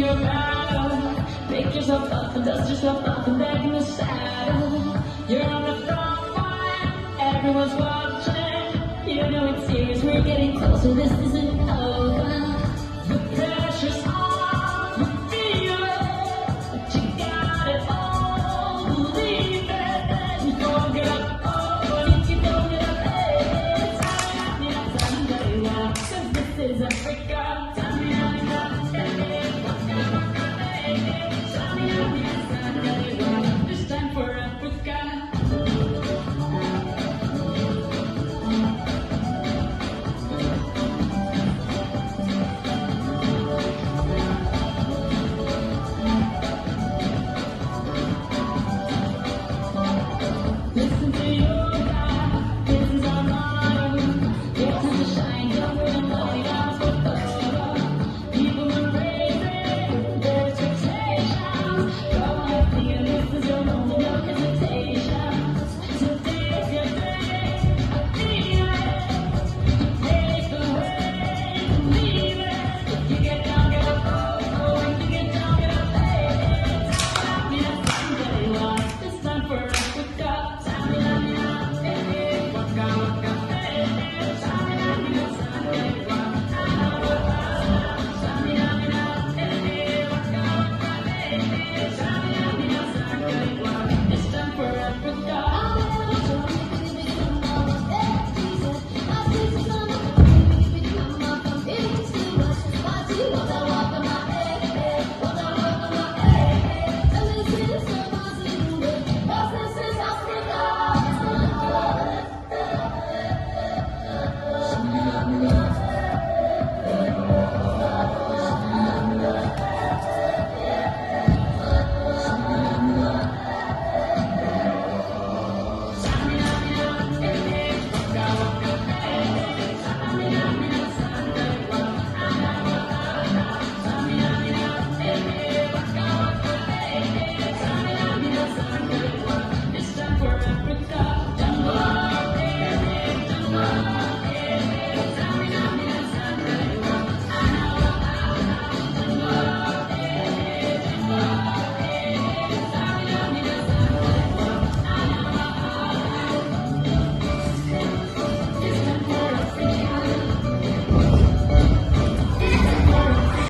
your battle. Pick yourself up and dust yourself off and back in the saddle. You're on the front line, everyone's watching. You know it's serious, we're getting closer, this isn't over. The pressure's on, you feel it, but you got it all, believe it. You don't get up, oh, you don't get up, hey, it's time, yeah, 'cause this is a freak.